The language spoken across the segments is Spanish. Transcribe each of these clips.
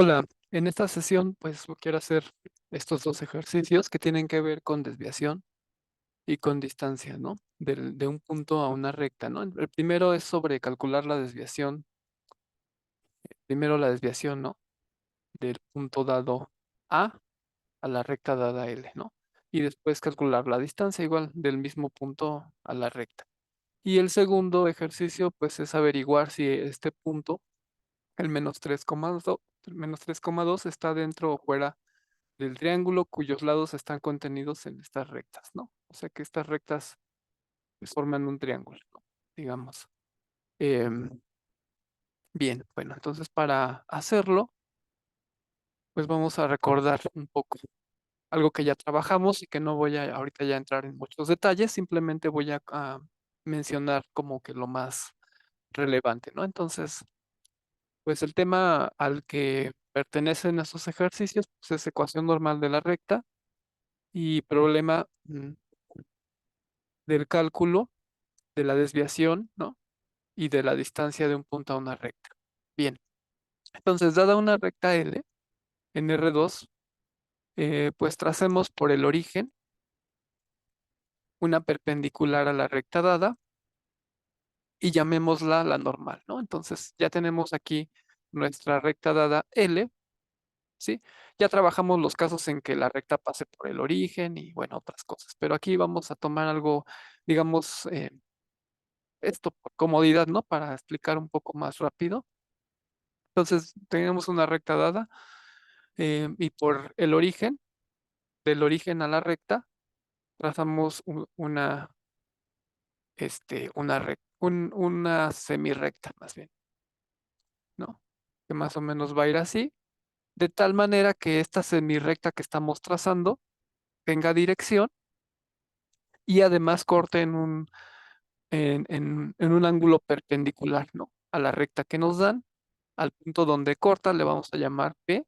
Hola, en esta sesión pues quiero hacer estos dos ejercicios que tienen que ver con desviación y con distancia, ¿no? De un punto a una recta, ¿no? El primero es sobre calcular la desviación, primero la desviación, ¿no? Del punto dado a la recta dada L, ¿no? Y después calcular la distancia igual del mismo punto a la recta. Y el segundo ejercicio pues es averiguar si este punto, el menos 3,2 está dentro o fuera del triángulo cuyos lados están contenidos en estas rectas, ¿no? O sea que estas rectas pues, forman un triángulo, ¿no? Digamos. Em, bien, bueno, entonces para hacerlo, pues vamos a recordar un poco algo que ya trabajamos y que no voy a ahorita ya entrar en muchos detalles, simplemente voy a mencionar como que lo más relevante, ¿no? Entonces, pues el tema al que pertenecen esos ejercicios pues, es ecuación normal de la recta y problema del cálculo de la desviación, ¿no? Y de la distancia de un punto a una recta. Bien, entonces, dada una recta L en R2, pues tracemos por el origen una perpendicular a la recta dada y llamémosla la normal, ¿no? Entonces, ya tenemos aquí nuestra recta dada L, ¿sí? Ya trabajamos los casos en que la recta pase por el origen y, bueno, otras cosas, pero aquí vamos a tomar algo, digamos, esto por comodidad, ¿no? Para explicar un poco más rápido. Entonces, tenemos una recta dada y por el origen, del origen a la recta, trazamos una semirrecta más bien, ¿no? Que más o menos va a ir así, de tal manera que esta semirrecta que estamos trazando tenga dirección y además corte en un ángulo perpendicular, ¿no? A la recta que nos dan, al punto donde corta le vamos a llamar P.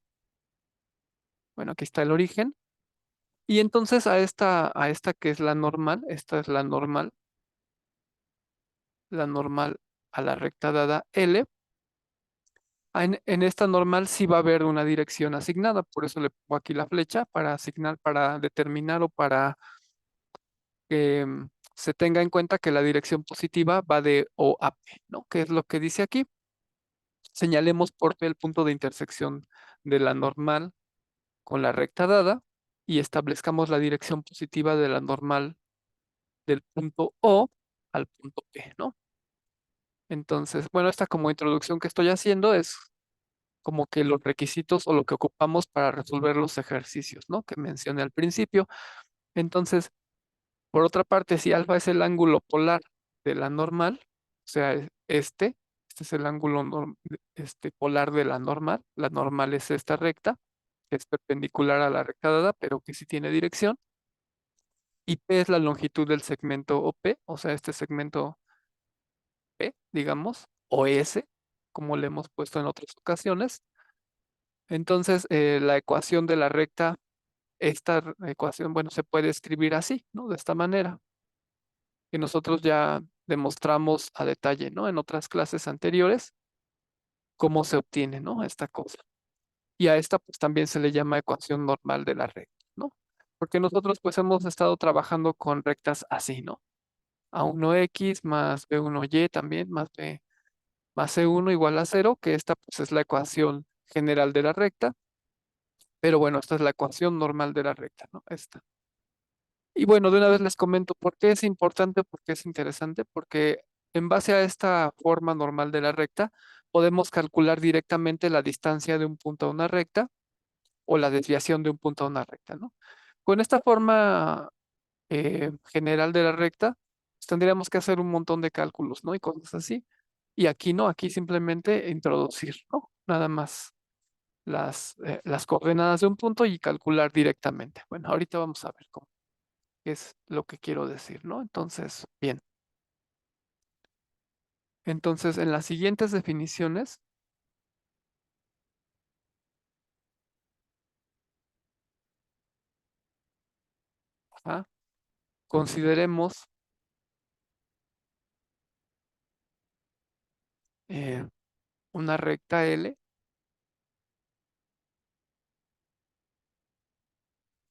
Bueno, aquí está el origen. Y entonces a esta que es la normal, esta es la normal a la recta dada L. En esta normal sí va a haber una dirección asignada, por eso le pongo aquí la flecha para asignar, para determinar o para que se tenga en cuenta que la dirección positiva va de O a P, ¿no? Que es lo que dice aquí. Señalemos por P el punto de intersección de la normal con la recta dada y establezcamos la dirección positiva de la normal del punto O al punto P, ¿no? Entonces, bueno, esta como introducción que estoy haciendo es como que los requisitos o lo que ocupamos para resolver los ejercicios, ¿no? Que mencioné al principio. Entonces, por otra parte, si alfa es el ángulo polar de la normal, o sea, este es el ángulo polar de la normal es esta recta, que es perpendicular a la recta dada, pero que sí tiene dirección, y P es la longitud del segmento OP, o sea, este segmento P, digamos, o S, como le hemos puesto en otras ocasiones. Entonces, la ecuación de la recta, esta ecuación, bueno, se puede escribir así, ¿no? De esta manera, que nosotros ya demostramos a detalle, ¿no? En otras clases anteriores, cómo se obtiene, ¿no? Esta cosa. Y a esta, pues también se le llama ecuación normal de la recta, ¿no? Porque nosotros, pues, hemos estado trabajando con rectas así, ¿no? A1x más B1y también, más B más C1 igual a cero, que esta, pues, es la ecuación general de la recta. Pero bueno, esta es la ecuación normal de la recta, ¿no? Esta. Y bueno, de una vez les comento por qué es importante, por qué es interesante, porque en base a esta forma normal de la recta, podemos calcular directamente la distancia de un punto a una recta o la desviación de un punto a una recta, ¿no? Con esta forma general de la recta, pues, tendríamos que hacer un montón de cálculos, ¿no? Y cosas así. Y aquí no, aquí simplemente introducir, ¿no? Nada más las coordenadas de un punto y calcular directamente. Bueno, ahorita vamos a ver cómo qué es lo que quiero decir, ¿no? Entonces, bien. Entonces, en las siguientes definiciones, ajá, consideremos eh, una recta L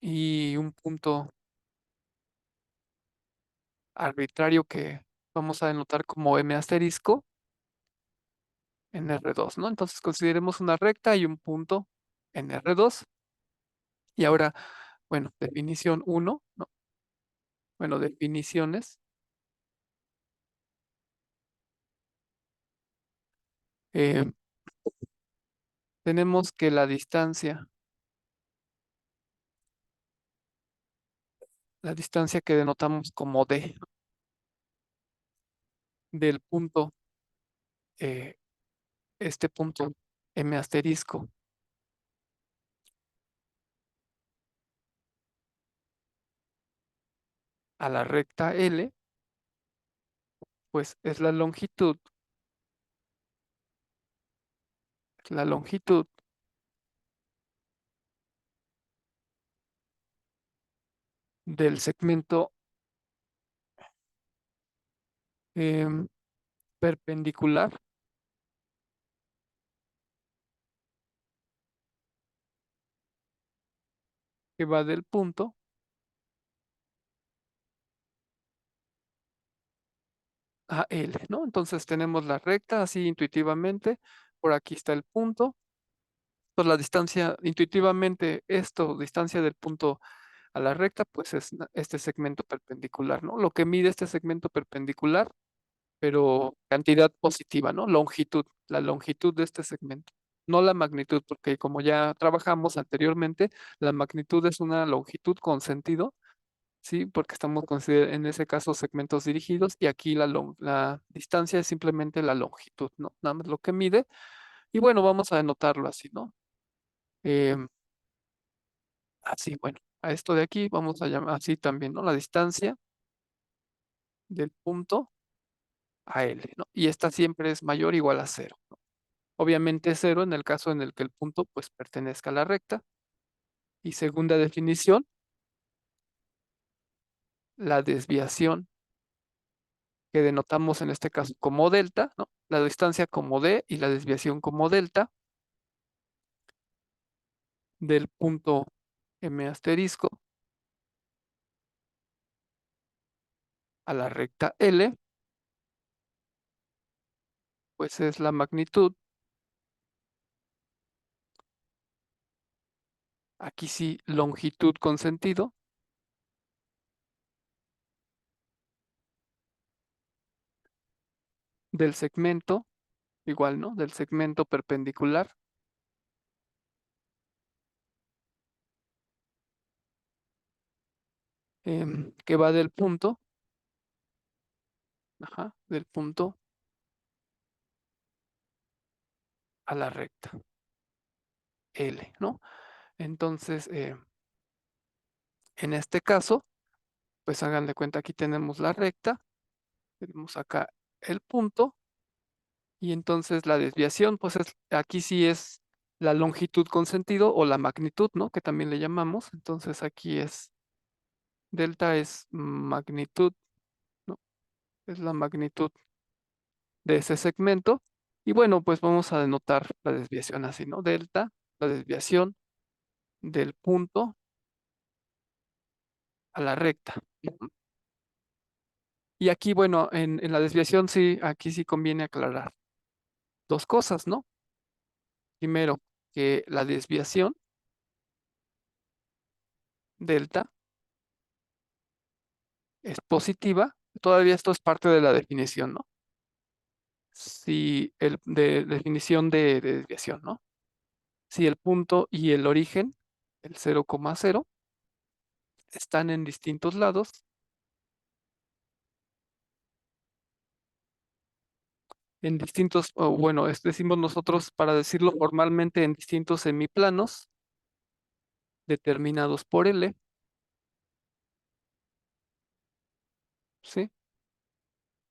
y un punto arbitrario que vamos a denotar como M asterisco en R2, ¿no? Entonces consideremos una recta y un punto en R2. Y ahora, bueno, definición uno, ¿no? Bueno, definiciones. Eh, tenemos que la distancia que denotamos como D del punto, eh, este punto M asterisco a la recta L, pues es la longitud del segmento em, perpendicular que va del punto a L, ¿no? Entonces tenemos la recta así intuitivamente, por aquí está el punto, pues la distancia, intuitivamente esto, distancia del punto a la recta, pues es este segmento perpendicular, ¿no? Lo que mide este segmento perpendicular, pero cantidad positiva, ¿no? Longitud, la longitud de este segmento, no la magnitud, porque como ya trabajamos anteriormente, la magnitud es una longitud con sentido. Sí, porque estamos considerando en ese caso segmentos dirigidos y aquí la distancia es simplemente la longitud, ¿no? Nada más lo que mide. Y bueno, vamos a denotarlo así, ¿no? Em, así, bueno, a esto de aquí vamos a llamar así también, ¿no? La distancia del punto a L, ¿no? Y esta siempre es mayor o igual a cero, ¿no? Obviamente cero en el caso en el que el punto pues pertenezca a la recta. Y segunda definición, la desviación que denotamos en este caso como delta, ¿no? La distancia como D y la desviación como delta del punto M asterisco a la recta L, pues es la magnitud, aquí sí, longitud con sentido del segmento, igual, ¿no? Del segmento perpendicular, que va del punto, ajá, del punto a la recta L, ¿no? Entonces, en este caso, pues hagan de cuenta, aquí tenemos la recta, tenemos acá el punto, y entonces la desviación, pues aquí sí es la longitud con sentido o la magnitud, ¿no? Que también le llamamos. Entonces aquí es delta es magnitud, ¿no? Es la magnitud de ese segmento. Y bueno, pues vamos a denotar la desviación así, ¿no? Delta, la desviación del punto a la recta. Ujú. Y aquí, bueno, en la desviación sí, aquí sí conviene aclarar dos cosas, ¿no? Primero, que la desviación delta es positiva. Todavía esto es parte de la definición, ¿no? Si el de definición de desviación, ¿no? Si el punto y el origen, el 0,0, están en distintos lados, en distintos, o bueno, decimos nosotros para decirlo formalmente, en distintos semiplanos determinados por L, ¿sí?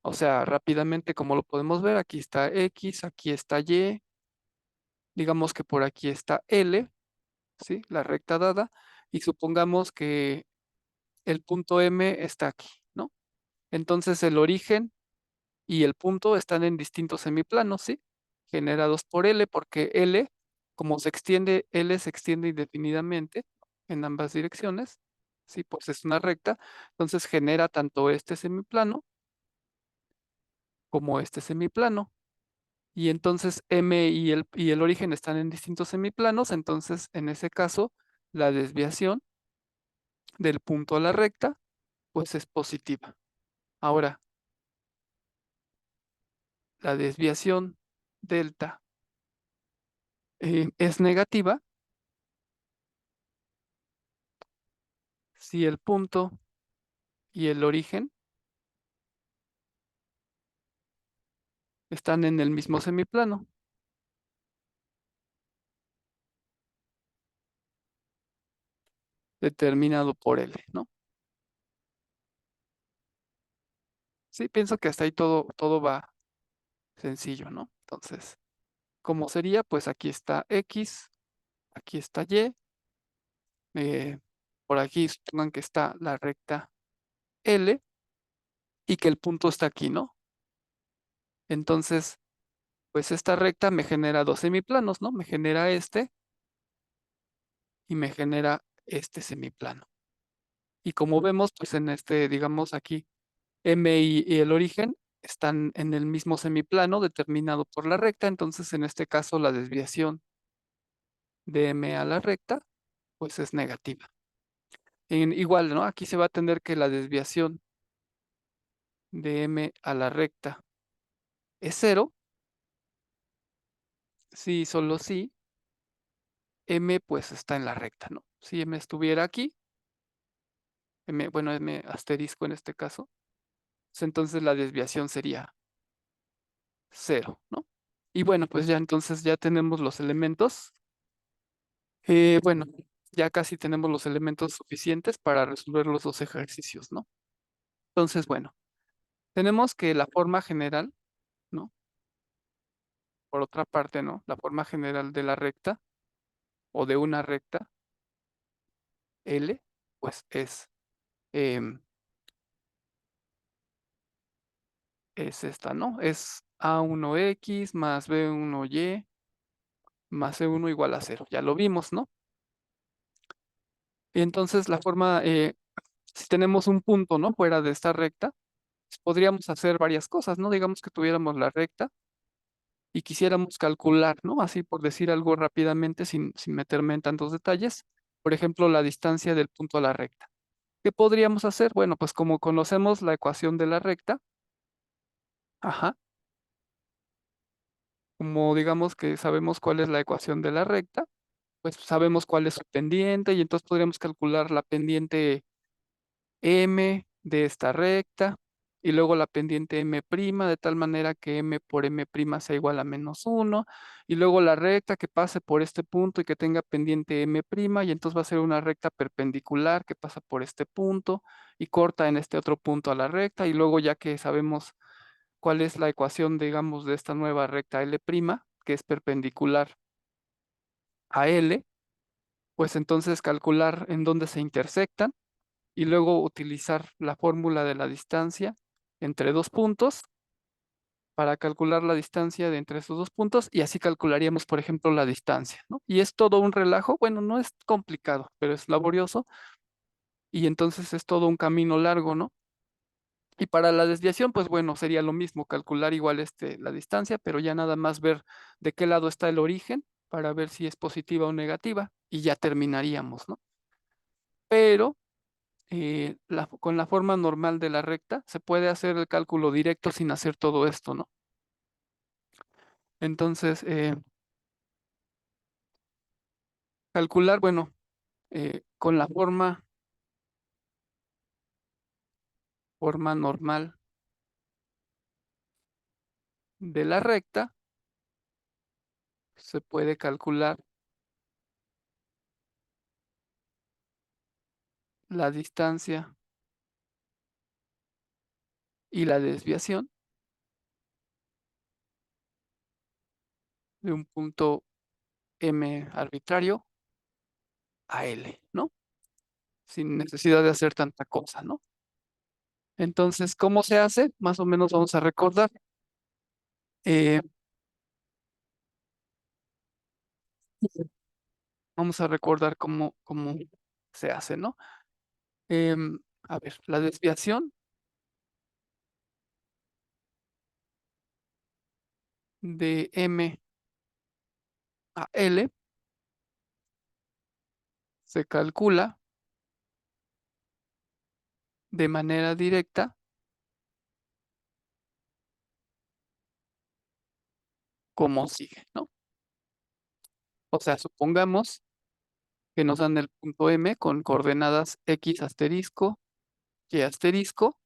O sea, rápidamente, como lo podemos ver, aquí está X, aquí está Y, digamos que por aquí está L, ¿sí? La recta dada, y supongamos que el punto M está aquí, ¿no? Entonces el origen y el punto están en distintos semiplanos, ¿sí? Generados por L, porque L, como se extiende, L se extiende indefinidamente, en ambas direcciones, sí, pues es una recta, entonces genera tanto este semiplano como este semiplano. Y entonces M y el origen están en distintos semiplanos, entonces en ese caso la desviación del punto a la recta pues es positiva. Ahora, la desviación delta es negativa si el punto y el origen están en el mismo semiplano, determinado por L, ¿no? Sí, pienso que hasta ahí todo va sencillo, ¿no? Entonces, ¿cómo sería? Pues aquí está X, aquí está Y, por aquí supongan que está la recta L y que el punto está aquí, ¿no? Entonces, pues esta recta me genera dos semiplanos, ¿no? Me genera este y me genera este semiplano. Y como vemos, pues en este, digamos aquí, M y el origen están en el mismo semiplano determinado por la recta, entonces en este caso la desviación de M a la recta, pues es negativa. Igual, ¿no? Aquí se va a tener que la desviación de M a la recta es cero, si solo si M pues está en la recta, ¿no? Si M estuviera aquí, M, bueno, M asterisco en este caso, pues entonces la desviación sería cero, ¿no? Y bueno, pues ya entonces ya tenemos los elementos. Bueno, ya casi tenemos los elementos suficientes para resolver los dos ejercicios, ¿no? Entonces, bueno, tenemos que la forma general, ¿no? Por otra parte, ¿no? La forma general de la recta o de una recta L, pues em, es esta, ¿no? Es A1X más B1Y más C1 igual a cero. Ya lo vimos, ¿no? Y entonces la forma, si tenemos un punto, ¿no? Fuera de esta recta, pues podríamos hacer varias cosas, ¿no? Digamos que tuviéramos la recta y quisiéramos calcular, ¿no? Así por decir algo rápidamente, sin meterme en tantos detalles, por ejemplo, la distancia del punto a la recta. ¿Qué podríamos hacer? Bueno, pues como conocemos la ecuación de la recta, ajá, como digamos que sabemos cuál es la ecuación de la recta, pues sabemos cuál es su pendiente y entonces podríamos calcular la pendiente M de esta recta y luego la pendiente M', de tal manera que M por M' sea igual a -1, y luego la recta que pase por este punto y que tenga pendiente M', y entonces va a ser una recta perpendicular que pasa por este punto y corta en este otro punto a la recta, y luego ya que sabemos cuál es la ecuación, digamos, de esta nueva recta L', que es perpendicular a L, pues entonces calcular en dónde se intersectan y luego utilizar la fórmula de la distancia entre dos puntos para calcular la distancia de entre esos dos puntos y así calcularíamos, por ejemplo, la distancia, ¿no? Y es todo un relajo, bueno, no es complicado, pero es laborioso y entonces es todo un camino largo, ¿no? Y para la desviación, pues bueno, sería lo mismo, calcular igual la distancia, pero ya nada más ver de qué lado está el origen para ver si es positiva o negativa y ya terminaríamos, ¿no? Pero con la forma normal de la recta, se puede hacer el cálculo directo sin hacer todo esto, ¿no? Entonces, calcular, bueno, con la forma normal de la recta, se puede calcular la distancia y la desviación de un punto M arbitrario a L, ¿no? Sin necesidad de hacer tanta cosa, ¿no? Entonces, ¿cómo se hace? Más o menos vamos a recordar. eh, Vamos a recordar cómo. se hace, ¿no? Em, a ver, la desviación de M a L se calcula de manera directa como sigue, ¿no? O sea, supongamos que nos dan el punto M con coordenadas X asterisco, Y asterisco,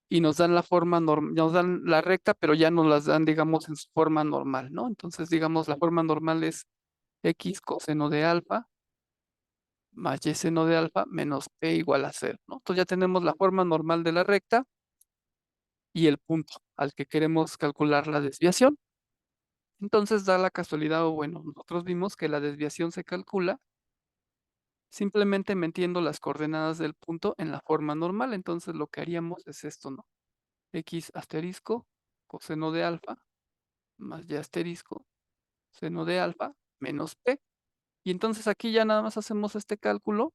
y nos dan la forma normal, nos dan la recta, pero ya nos las dan, digamos, en su forma normal, ¿no? Entonces, digamos, la forma normal es X coseno de alfa más Y seno de alfa menos P igual a cero, ¿no? Entonces ya tenemos la forma normal de la recta y el punto al que queremos calcular la desviación. Entonces da la casualidad, o bueno, nosotros vimos que la desviación se calcula simplemente metiendo las coordenadas del punto en la forma normal. Entonces lo que haríamos es esto, ¿no? X asterisco coseno de alfa más Y asterisco seno de alfa menos P. Y entonces aquí ya nada más hacemos este cálculo,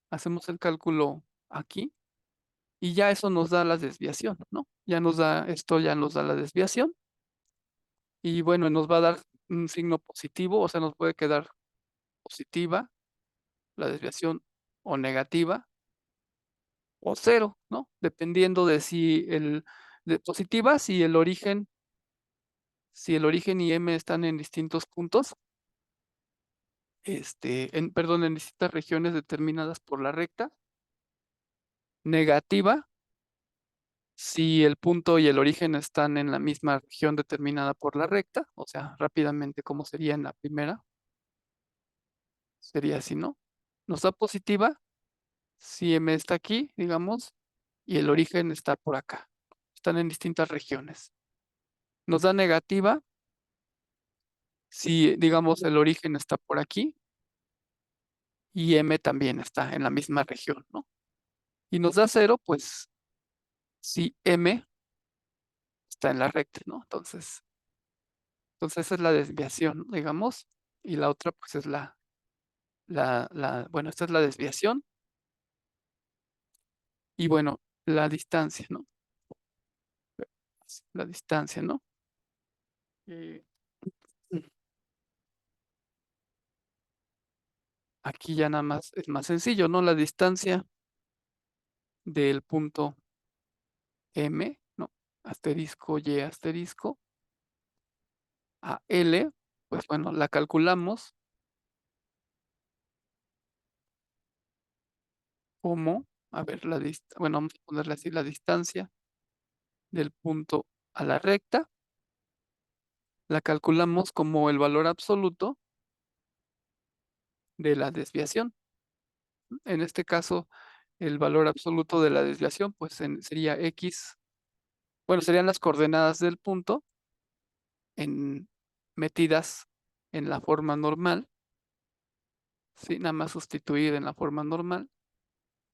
hacemos el cálculo aquí y ya eso nos da la desviación, ¿no? Ya nos da, esto ya nos da la desviación y bueno, nos va a dar un signo positivo, o sea, nos puede quedar positiva la desviación o negativa o cero, ¿no? Dependiendo de si de positiva, si el origen y M están en distintos puntos, perdón, en distintas regiones determinadas por la recta. Negativa, si el punto y el origen están en la misma región determinada por la recta, o sea, rápidamente como sería en la primera, sería así, ¿no? Nos da positiva si M está aquí, digamos, y el origen está por acá. Están en distintas regiones. Nos da negativa si, digamos, el origen está por aquí y M también está en la misma región, ¿no? Y nos da cero, pues, si M está en la recta, ¿no? Entonces esa es la desviación, ¿no? Digamos, y la otra, pues, es bueno, esta es la desviación y bueno, la distancia, ¿no? La distancia, ¿no? Eh, Aquí ya nada más es más sencillo, ¿no? La distancia del punto M, ¿no? Asterisco Y asterisco a L, pues bueno, la calculamos como, a ver, bueno, vamos a ponerle así, la distancia del punto a la recta, la calculamos como el valor absoluto de la desviación. En este caso, el valor absoluto de la desviación, pues sería X, bueno, serían las coordenadas del punto metidas en la forma normal, ¿sí? Nada más sustituir en la forma normal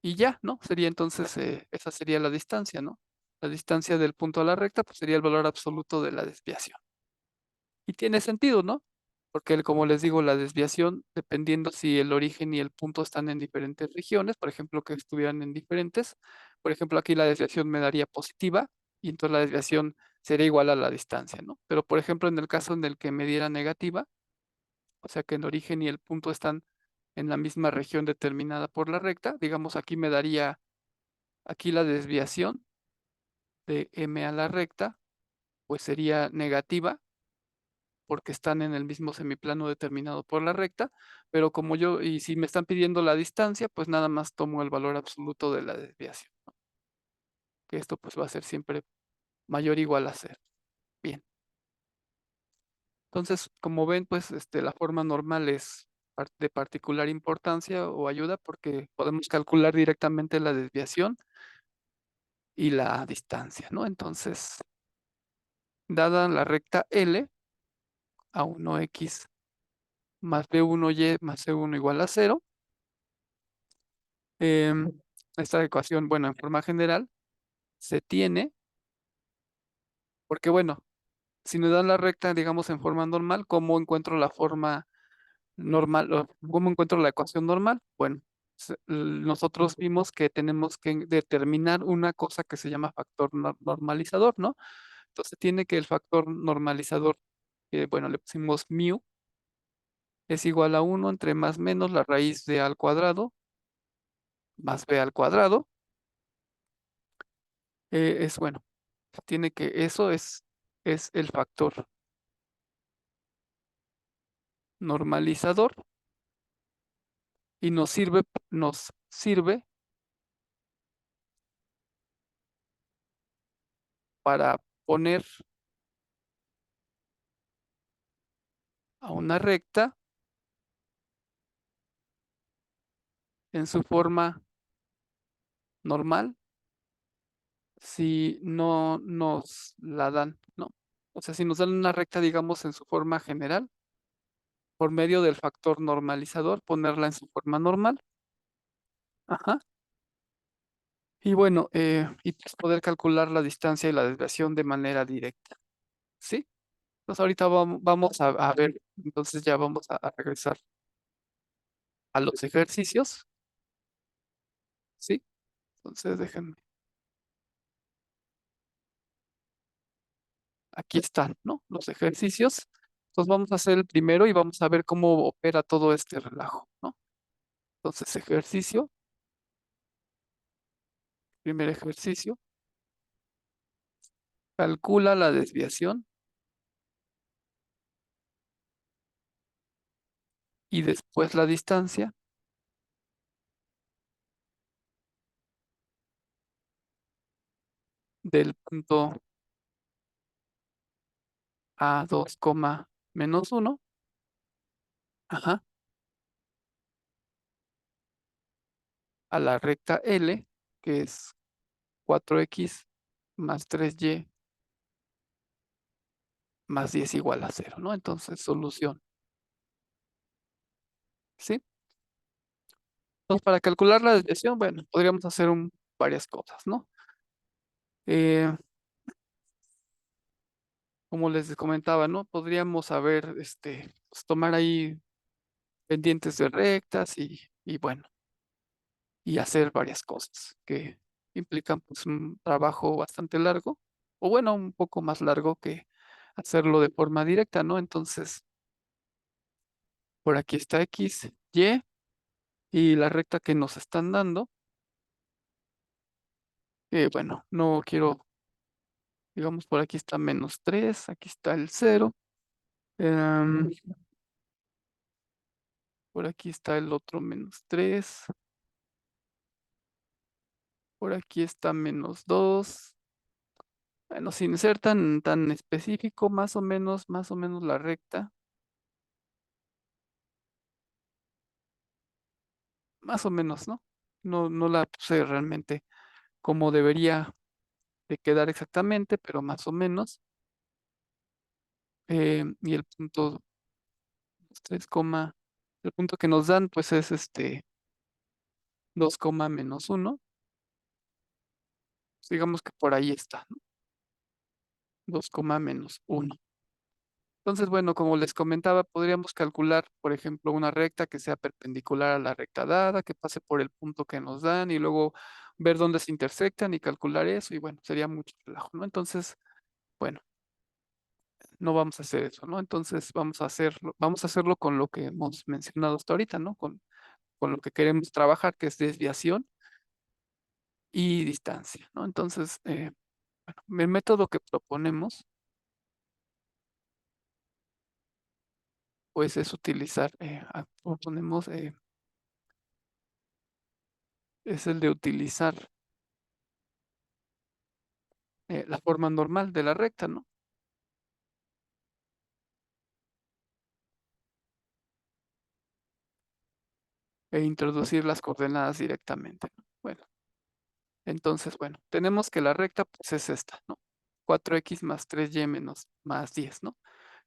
y ya, ¿no? Sería entonces, esa sería la distancia, ¿no? La distancia del punto a la recta, pues sería el valor absoluto de la desviación. Y tiene sentido, ¿no? Porque como les digo, la desviación, dependiendo si el origen y el punto están en diferentes regiones, por ejemplo, que estuvieran en diferentes, por ejemplo, aquí la desviación me daría positiva y entonces la desviación sería igual a la distancia, ¿no? Pero, por ejemplo, en el caso en el que me diera negativa, o sea que el origen y el punto están en la misma región determinada por la recta, digamos, aquí me daría, aquí la desviación de M a la recta, pues sería negativa porque están en el mismo semiplano determinado por la recta, pero y si me están pidiendo la distancia, pues nada más tomo el valor absoluto de la desviación, ¿no? Que esto pues va a ser siempre mayor o igual a cero. Bien, entonces, como ven, pues la forma normal es de particular importancia o ayuda porque podemos calcular directamente la desviación y la distancia, ¿no? Entonces, dada la recta L a 1x más b1y más c1 igual a cero, em, esta ecuación, bueno, en forma general, se tiene, porque bueno, si nos dan la recta, digamos, en forma normal, ¿cómo encuentro la forma normal, ¿cómo encuentro la ecuación normal? Bueno, nosotros vimos que tenemos que determinar una cosa que se llama factor normalizador, ¿no? Entonces tiene que el factor normalizador, bueno, le pusimos mu, es igual a uno entre más menos la raíz de a al cuadrado más b al cuadrado. Es bueno, tiene que, eso es el factor normalizador y nos sirve para poner a una recta en su forma normal si no nos la dan, ¿no? O sea, si nos dan una recta, digamos, en su forma general, por medio del factor normalizador, ponerla en su forma normal. Ajá. Y bueno, y pues poder calcular la distancia y la desviación de manera directa. ¿Sí? Entonces ahorita vamos a ver, entonces ya vamos a regresar a los ejercicios. ¿Sí? Entonces déjenme. Aquí están, ¿no? Los ejercicios. Entonces vamos a hacer el primero y vamos a ver cómo opera todo este relajo, ¿no? Entonces, primer ejercicio, calcula la desviación y después la distancia del punto A2, menos uno, ajá, a la recta L, que es 4x más 3y más 10 igual a cero, ¿no? Entonces, solución, ¿sí? Entonces, para calcular la desviación, bueno, podríamos hacer varias cosas, ¿no? Eh, como les comentaba, ¿no? Podríamos saber, pues, tomar ahí pendientes de rectas y bueno, y hacer varias cosas que implican pues un trabajo bastante largo, o bueno, un poco más largo que hacerlo de forma directa, ¿no? Entonces, por aquí está X, Y, y la recta que nos están dando, bueno, no quiero, digamos, por aquí está -3, aquí está el cero, em, por aquí está el otro -3, por aquí está -2. Bueno, sin ser tan específico, más o menos la recta, más o menos, ¿no? No la puse realmente como debería de quedar exactamente, pero más o menos. Y el punto 3, el punto que nos dan, pues es 2, menos uno. Digamos que por ahí está, ¿no? 2, menos uno. Entonces, bueno, como les comentaba, podríamos calcular, por ejemplo, una recta que sea perpendicular a la recta dada, que pase por el punto que nos dan y luego ver dónde se intersectan y calcular eso. Y bueno, sería mucho relajo, ¿no? Entonces, bueno, no vamos a hacer eso, ¿no? Entonces, vamos a hacerlo con lo que hemos mencionado hasta ahorita, ¿no? Con lo que queremos trabajar, que es desviación y distancia, ¿no? Entonces, bueno, el método que proponemos, pues es utilizar, proponemos, es el de utilizar la forma normal de la recta, ¿no? E introducir las coordenadas directamente, ¿no? Bueno, entonces, bueno, tenemos que la recta, pues es esta, ¿no? 4x más 3y menos más 10, ¿no?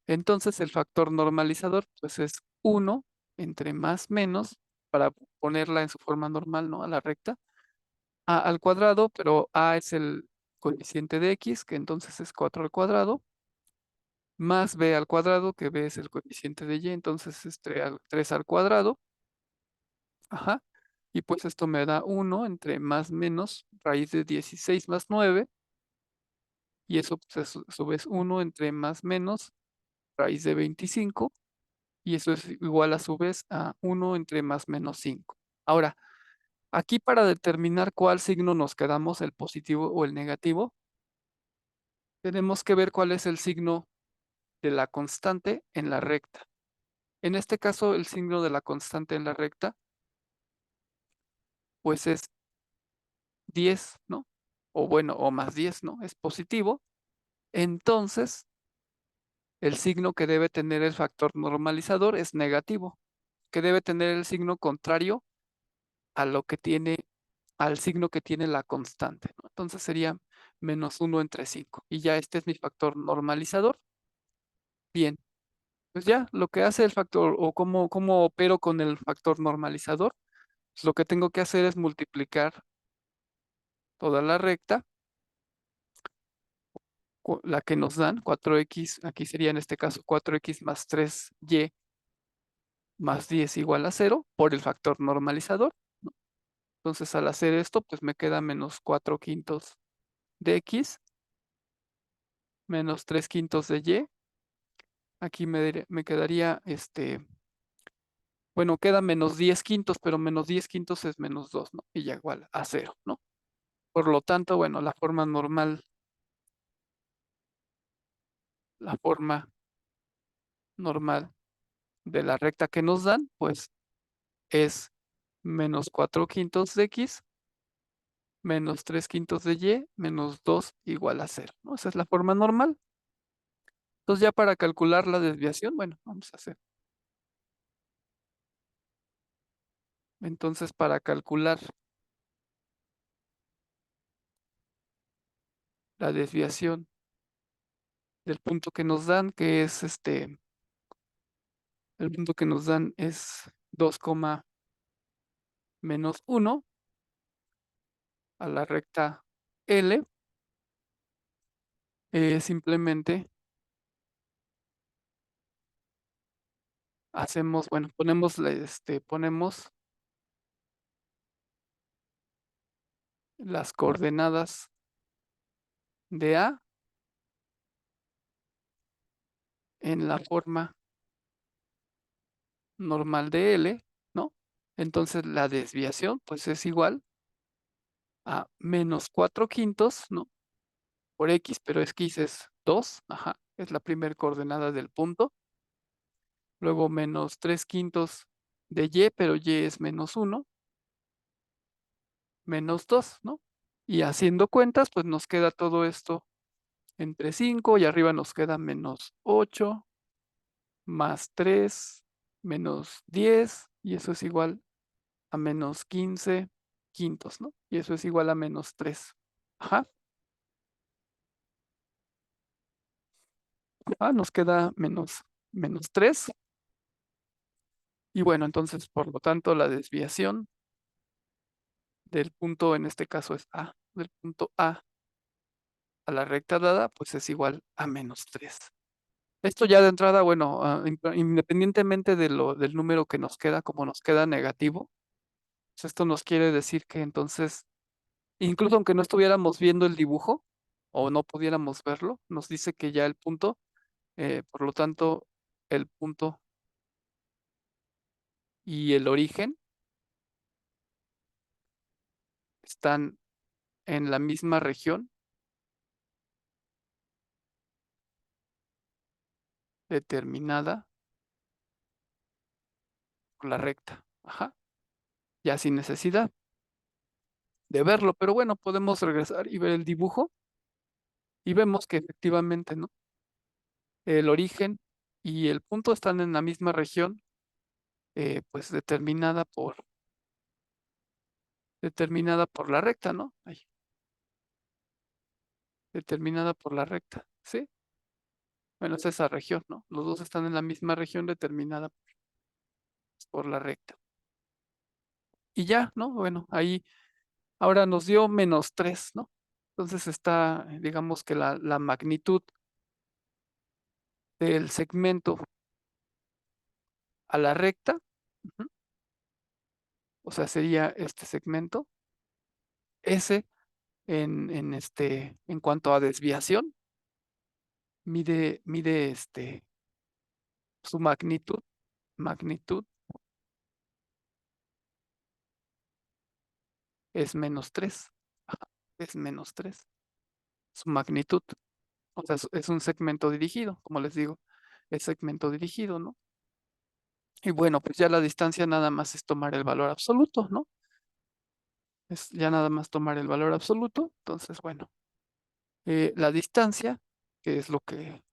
Entonces, el factor normalizador, pues es uno entre más menos, para ponerla en su forma normal, ¿no? A la recta, a al cuadrado, pero a es el coeficiente de x, que entonces es 4 al cuadrado, más b al cuadrado, que b es el coeficiente de y, entonces es 3 al cuadrado. Ajá. Y pues esto me da 1 entre más menos raíz de 16 más 9. Y eso pues, a su vez 1 entre más menos raíz de 25. Y eso es igual a su vez a 1 entre más menos 5. Ahora, aquí para determinar cuál signo nos quedamos, el positivo o el negativo, tenemos que ver cuál es el signo de la constante en la recta. En este caso, el signo de la constante en la recta, pues es 10, ¿no? O bueno, o más 10, ¿no? Es positivo. Entonces, el signo que debe tener el factor normalizador es negativo, que debe tener el signo contrario a lo que tiene, al signo que tiene la constante, ¿no? Entonces sería menos 1 entre 5. Y ya este es mi factor normalizador. Bien, pues ya lo que hace el factor o cómo opero con el factor normalizador, pues lo que tengo que hacer es multiplicar toda la recta, la que nos dan, 4x, aquí sería en este caso 4x más 3y más 10 igual a 0 por el factor normalizador, ¿no? Entonces al hacer esto, pues me queda menos 4 quintos de x, menos 3 quintos de y. Aquí me quedaría, bueno, queda menos 10 quintos, pero menos 10 quintos es menos 2, ¿no? Y ya igual a 0, ¿no? Por lo tanto, bueno, la forma normal de la recta que nos dan, pues es menos 4 quintos de x, menos 3 quintos de y, menos 2 igual a 0, ¿no? Esa es la forma normal. Entonces ya para calcular la desviación, bueno, vamos a hacer. Entonces para calcular la desviación del punto que nos dan, que es el punto que nos dan es 2, menos 1 a la recta L, simplemente hacemos, bueno, ponemos las coordenadas de A en la forma normal de L, ¿no? Entonces la desviación pues es igual a menos 4 quintos, ¿no? Por X, pero es que X es 2, ajá, es la primera coordenada del punto. Luego menos 3 quintos de Y, pero Y es menos 1, menos 2, ¿no? Y haciendo cuentas, pues nos queda todo esto entre 5 y arriba nos queda menos 8 más 3 menos 10 y eso es igual a menos 15 quintos, ¿no? Y eso es igual a menos 3. Ajá. Nos queda menos 3. Y bueno, entonces, por lo tanto, la desviación del punto, en este caso es A, del punto A a la recta dada, pues es igual a menos 3. Esto ya de entrada, bueno, independientemente del número que nos queda, como nos queda negativo, pues esto nos quiere decir que entonces, incluso aunque no estuviéramos viendo el dibujo o no pudiéramos verlo, nos dice que ya el punto, por lo tanto, el punto y el origen están en la misma región determinada por la recta. Ajá, ya sin necesidad de verlo, pero bueno, podemos regresar y ver el dibujo y vemos que efectivamente, ¿no? El origen y el punto están en la misma región, pues determinada por la recta, ¿no? Ahí, determinada por la recta, ¿sí? Bueno, es esa región, ¿no? Los dos están en la misma región determinada por la recta. Y ya, ¿no? Bueno, ahí ahora nos dio menos 3, ¿no? Entonces está, digamos que la magnitud del segmento a la recta, ujú, o sea, sería este segmento, S en cuanto a desviación, mide su magnitud es -3, es -3, su magnitud, o sea, es un segmento dirigido, como les digo, es segmento dirigido, ¿no? Y bueno, pues ya la distancia nada más es tomar el valor absoluto, ¿no? Es ya nada más tomar el valor absoluto. Entonces, bueno, la distancia, que es lo que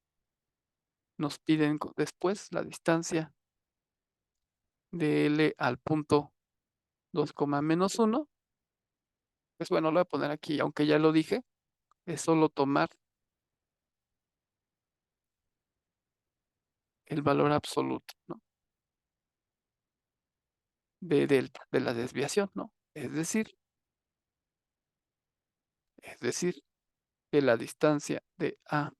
nos piden después, la distancia de L al punto 2, -1, pues bueno, lo voy a poner aquí, aunque ya lo dije, es solo tomar el valor absoluto, ¿no? De delta, de la desviación, ¿no? Es decir, que la distancia de a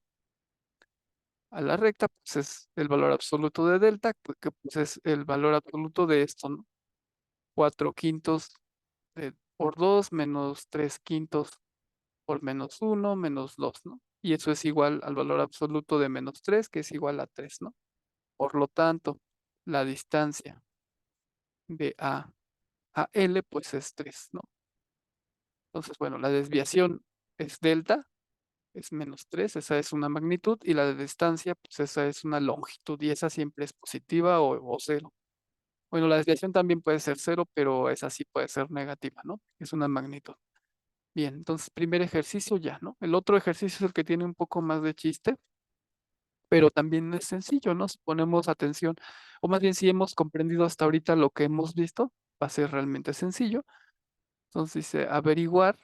la recta, pues es el valor absoluto de delta, que pues es el valor absoluto de esto, ¿no? 4 quintos por 2 menos 3 quintos por -1 menos 2, ¿no? Y eso es igual al valor absoluto de -3, que es igual a 3, ¿no? Por lo tanto, la distancia de a L, pues es 3, ¿no? Entonces, bueno, la desviación es delta, es -3, esa es una magnitud, y la de distancia, pues esa es una longitud, y esa siempre es positiva o cero. Bueno, la desviación también puede ser cero, pero esa sí puede ser negativa, ¿no? Es una magnitud. Bien, entonces, primer ejercicio ya, ¿no? El otro ejercicio es el que tiene un poco más de chiste, pero también es sencillo, ¿no? Si ponemos atención, o más bien si hemos comprendido hasta ahorita lo que hemos visto, va a ser realmente sencillo. Entonces dice averiguar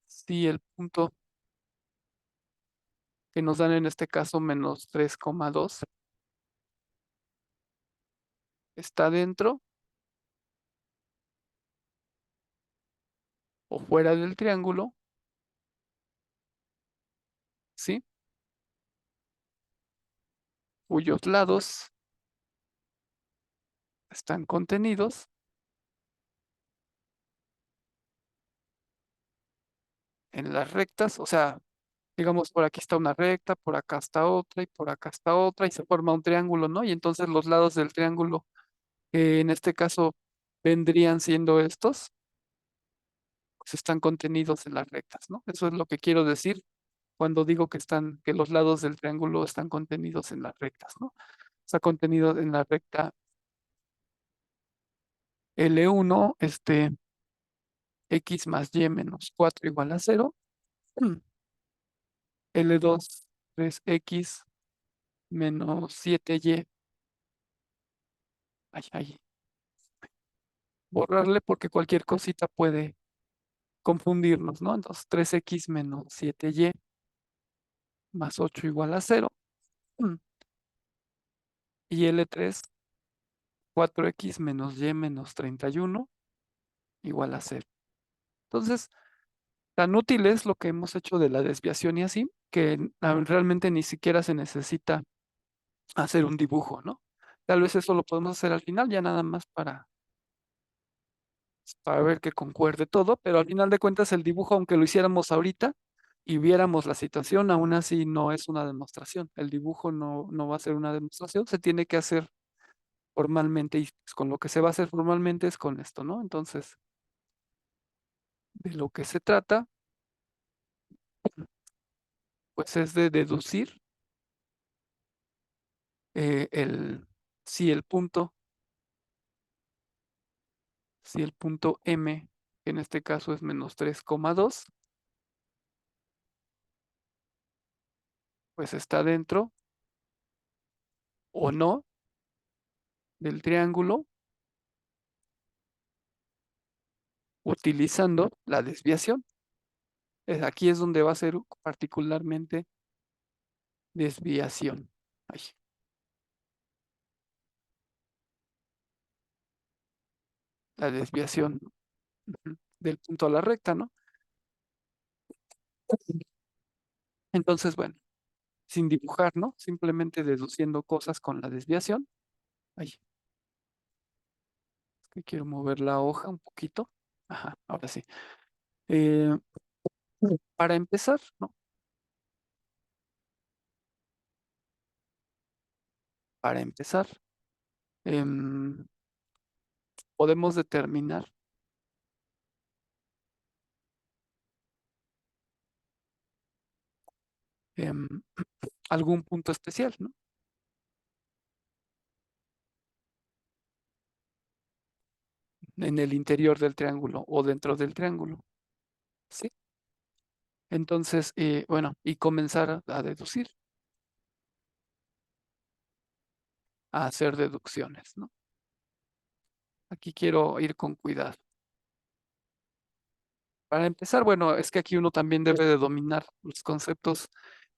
si el punto que nos dan en este caso -3,2 está dentro o fuera del triángulo, ¿sí? Cuyos lados están contenidos en las rectas, o sea, digamos, por aquí está una recta, por acá está otra y por acá está otra y se forma un triángulo, ¿no? Y entonces los lados del triángulo, que en este caso vendrían siendo estos, pues están contenidos en las rectas, ¿no? Eso es lo que quiero decir cuando digo que los lados del triángulo están contenidos en las rectas, ¿no? Está contenido en la recta L1, x más y menos 4 igual a 0, L2, 3x menos 7y, ay, borrarle porque cualquier cosita puede confundirnos, ¿no? Entonces 3x menos 7y más 8 igual a 0, y L3, 4x menos y menos 31 igual a 0. Entonces, tan útil es lo que hemos hecho de la desviación y así, que realmente ni siquiera se necesita hacer un dibujo, ¿no? Tal vez eso lo podemos hacer al final, ya nada más para ver que concuerde todo, pero al final de cuentas el dibujo, aunque lo hiciéramos ahorita y viéramos la situación, aún así no es una demostración. El dibujo no va a ser una demostración, se tiene que hacer formalmente y pues, con lo que se va a hacer formalmente es con esto, ¿no? Entonces, de lo que se trata, pues es de deducir eh, el, si el punto, si el punto M, que en este caso es -3,2, pues está dentro o no del triángulo utilizando la desviación. Aquí es donde va a ser particularmente desviación. Ay, la desviación del punto a la recta, ¿no? Entonces, bueno, sin dibujar, ¿no? Simplemente deduciendo cosas con la desviación. Ay, es que quiero mover la hoja un poquito. Ajá, ahora sí. Eh, para empezar, ¿no? Para empezar, em, podemos determinar em, algún punto especial, ¿no? En el interior del triángulo o dentro del triángulo, ¿sí? Entonces, bueno, y comenzar a deducir, a hacer deducciones, ¿no? Aquí quiero ir con cuidado. Para empezar, bueno, es que aquí uno también debe de dominar los conceptos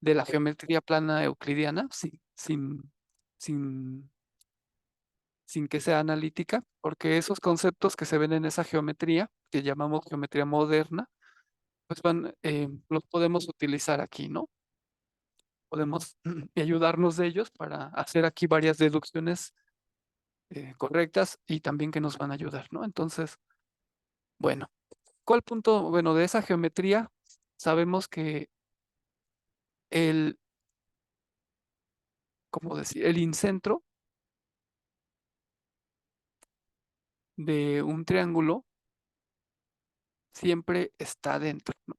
de la geometría plana euclidiana, sin, sin que sea analítica, porque esos conceptos que se ven en esa geometría, que llamamos geometría moderna, pues los podemos utilizar aquí, ¿no? Podemos ayudarnos de ellos para hacer aquí varias deducciones correctas y también que nos van a ayudar, ¿no? Entonces, bueno, ¿cuál punto? Bueno, de esa geometría sabemos que el, ¿cómo decir? El incentro de un triángulo siempre está dentro, ¿no?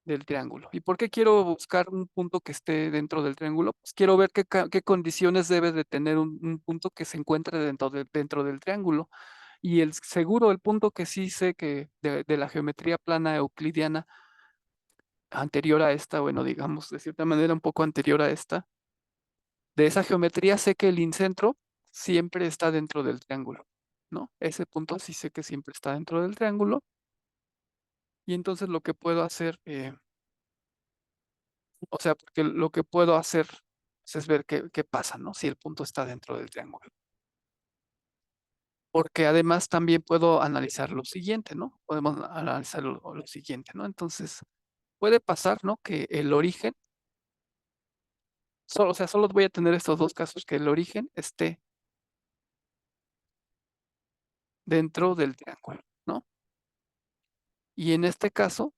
Del triángulo. ¿Y por qué quiero buscar un punto que esté dentro del triángulo? Pues quiero ver qué condiciones debe de tener un punto que se encuentre dentro del triángulo. Y el punto que sí sé que de la geometría plana euclidiana anterior a esta, bueno, digamos, de cierta manera un poco anterior a esta, de esa geometría sé que el incentro siempre está dentro del triángulo, ¿no? Ese punto sí sé que siempre está dentro del triángulo. Y entonces lo que puedo hacer, o sea, porque lo que puedo hacer pues, es ver qué pasa, ¿no? Si el punto está dentro del triángulo. Porque además también puedo analizar lo siguiente, ¿no? Podemos analizar lo siguiente, ¿no? Entonces, puede pasar, ¿no? Que el origen, solo, o sea, solo voy a tener estos dos casos, que el origen esté dentro del triángulo, ¿no? Y en este caso,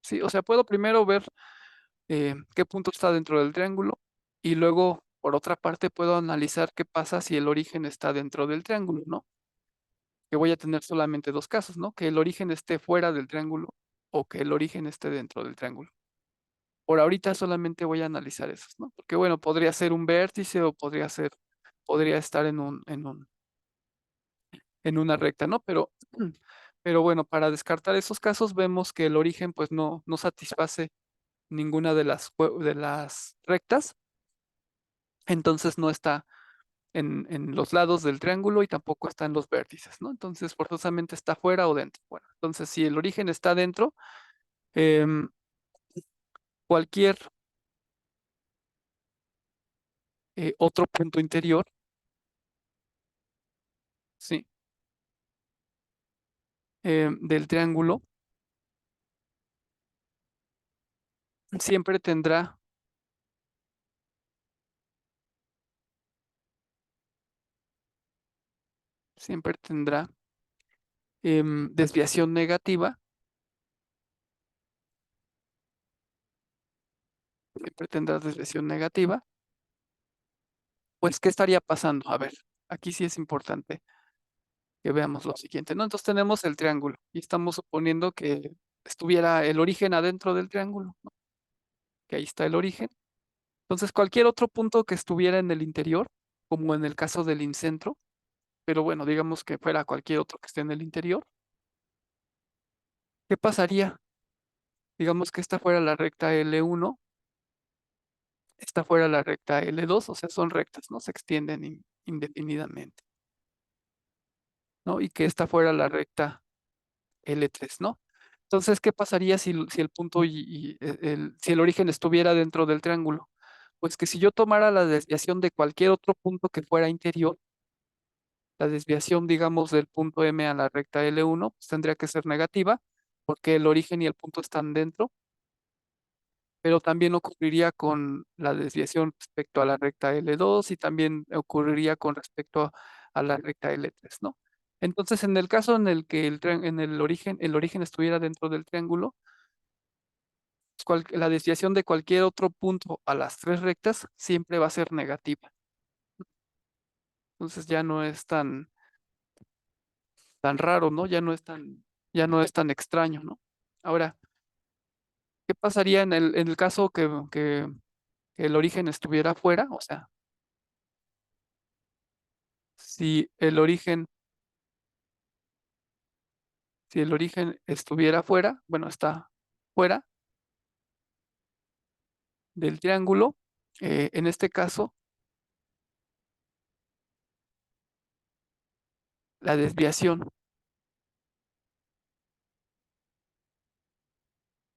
sí, o sea, puedo primero ver qué punto está dentro del triángulo y luego, por otra parte, puedo analizar qué pasa si el origen está dentro del triángulo, ¿no? Que voy a tener solamente dos casos, ¿no? Que el origen esté fuera del triángulo o que el origen esté dentro del triángulo. Por ahorita solamente voy a analizar esos, ¿no? Porque bueno, podría ser un vértice o podría estar en una recta, ¿no? Pero bueno, para descartar esos casos vemos que el origen pues no satisface ninguna de las rectas, entonces no está en los lados del triángulo y tampoco está en los vértices, ¿no? Entonces forzosamente está fuera o dentro. Bueno, entonces si el origen está dentro, em, cualquier otro punto interior, ¿sí? Del triángulo siempre tendrá, siempre tendrá desviación negativa, siempre tendrá desviación negativa. Pues, ¿qué estaría pasando? A ver, aquí sí es importante que veamos lo siguiente, ¿no? Entonces tenemos el triángulo y estamos suponiendo que estuviera el origen adentro del triángulo, ¿no? Que ahí está el origen. Entonces, cualquier otro punto que estuviera en el interior, como en el caso del incentro, pero bueno, digamos que fuera cualquier otro que esté en el interior, ¿qué pasaría? Digamos que esta fuera la recta L1, esta fuera la recta L2, o sea, son rectas, ¿no? Se extienden indefinidamente, ¿no? Y que esta fuera la recta L3, ¿no? Entonces, ¿qué pasaría si el punto si el origen estuviera dentro del triángulo? Pues que si yo tomara la desviación de cualquier otro punto que fuera interior, la desviación, digamos, del punto M a la recta L1, pues tendría que ser negativa, porque el origen y el punto están dentro, pero también ocurriría con la desviación respecto a la recta L2 y también ocurriría con respecto a la recta L3, ¿no? Entonces, en el caso en el que en el origen estuviera dentro del triángulo, pues, la desviación de cualquier otro punto a las tres rectas siempre va a ser negativa. Entonces ya no es tan raro, ¿no? Ya no es tan extraño, ¿no? Ahora, ¿qué pasaría en el caso que el origen estuviera afuera? O sea, si el origen, si el origen estuviera fuera, bueno, está fuera del triángulo, en este caso, la desviación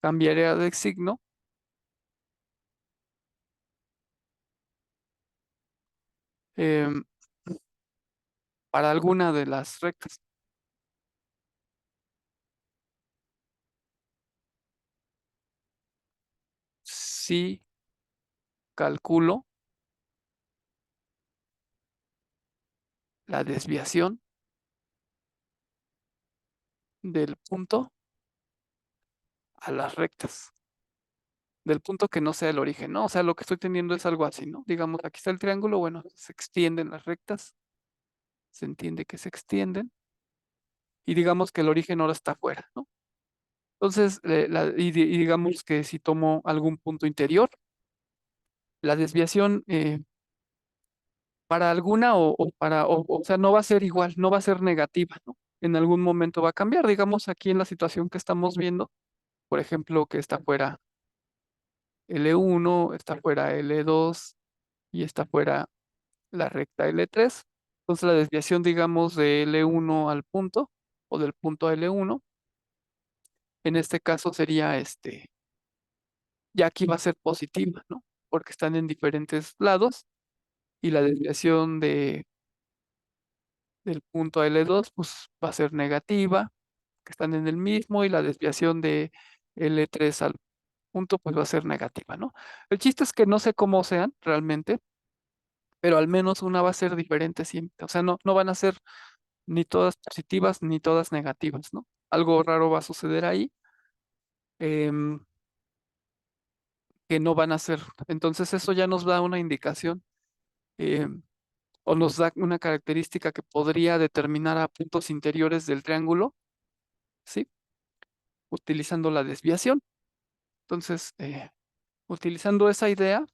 cambiaría de signo em, para alguna de las rectas. Si calculo la desviación del punto a las rectas, del punto que no sea el origen, ¿no? O sea, lo que estoy teniendo es algo así, ¿no? Digamos, aquí está el triángulo, bueno, se extienden las rectas, se entiende que se extienden, y digamos que el origen ahora está afuera, ¿no? Entonces, y digamos que si tomo algún punto interior, la desviación para alguna o sea, no va a ser igual, no va a ser negativa, ¿no? En algún momento va a cambiar, digamos, aquí en la situación que estamos viendo, por ejemplo, que está fuera L1, está fuera L2 y está fuera la recta L3. Entonces, la desviación, digamos, de L1 al punto o del punto a L1, en este caso sería ya aquí va a ser positiva, ¿no? Porque están en diferentes lados y la desviación del punto a L2 pues va a ser negativa, que están en el mismo, y la desviación de L3 al punto pues va a ser negativa, ¿no? El chiste es que no sé cómo sean realmente, pero al menos una va a ser diferente siempre. O sea, no van a ser ni todas positivas ni todas negativas, ¿no? Algo raro va a suceder ahí, em, que no van a ser. Entonces eso ya nos da una indicación. em, o nos da una característica que podría determinar a puntos interiores del triángulo, ¿sí? Utilizando la desviación. Entonces, utilizando esa idea,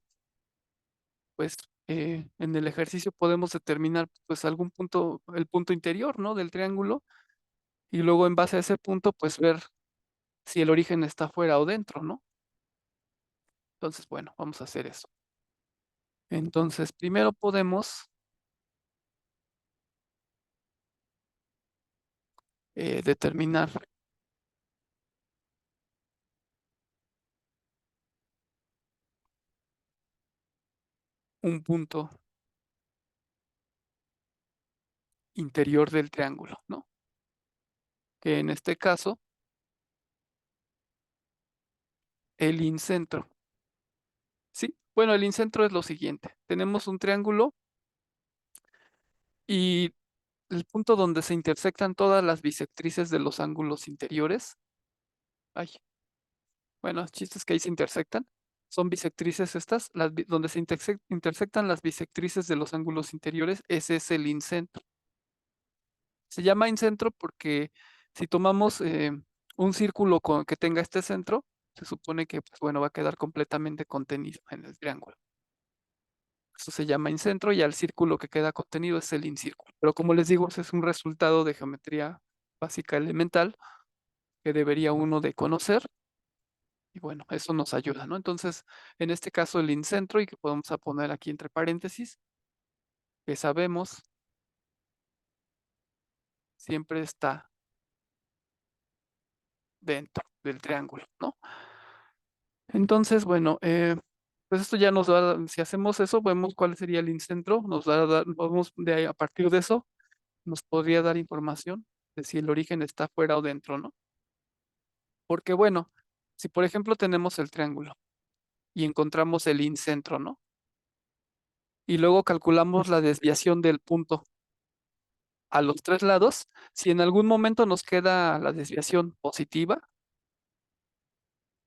pues en el ejercicio podemos determinar pues algún punto, el punto interior, ¿no? Del triángulo, y luego en base a ese punto, pues ver si el origen está fuera o dentro, ¿no? Entonces, bueno, vamos a hacer eso. Entonces, primero podemos determinar un punto interior del triángulo, ¿no? Que en este caso, el incentro. Sí, bueno, el incentro es lo siguiente. Tenemos un triángulo y el punto donde se intersectan todas las bisectrices de los ángulos interiores. Ay, bueno, el chiste es que ahí se intersectan. Son bisectrices estas, donde se intersectan las bisectrices de los ángulos interiores. Ese es el incentro. Se llama incentro porque si tomamos un círculo que tenga este centro, se supone que, pues, bueno, va a quedar completamente contenido en el triángulo. Eso se llama incentro y al círculo que queda contenido es el incírculo. Pero como les digo, ese es un resultado de geometría básica elemental que debería uno de conocer y bueno, eso nos ayuda, ¿no? Entonces, en este caso el incentro y que podemos poner aquí entre paréntesis, que sabemos siempre está dentro del triángulo, ¿no? Entonces, bueno, pues esto ya nos da, si hacemos eso, vemos cuál sería el incentro, nos podemos de ahí, a partir de eso, nos podría dar información de si el origen está fuera o dentro, ¿no? Porque bueno, si por ejemplo tenemos el triángulo y encontramos el incentro, ¿no? Y luego calculamos la desviación del punto a los tres lados, si en algún momento nos queda la desviación positiva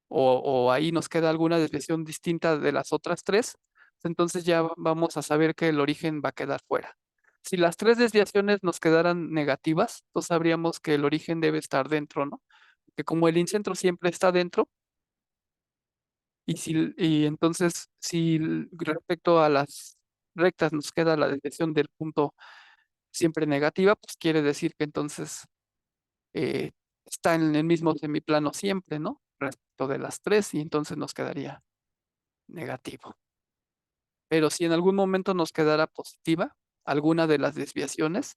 o ahí nos queda alguna desviación distinta de las otras tres, entonces ya vamos a saber que el origen va a quedar fuera. Si las tres desviaciones nos quedaran negativas, entonces sabríamos que el origen debe estar dentro, ¿no? Que como el incentro siempre está dentro, y entonces si respecto a las rectas nos queda la desviación del punto siempre negativa, pues quiere decir que entonces eh, está en el mismo semiplano siempre, ¿no? Respecto de las tres, y entonces nos quedaría negativo. Pero si en algún momento nos quedara positiva alguna de las desviaciones,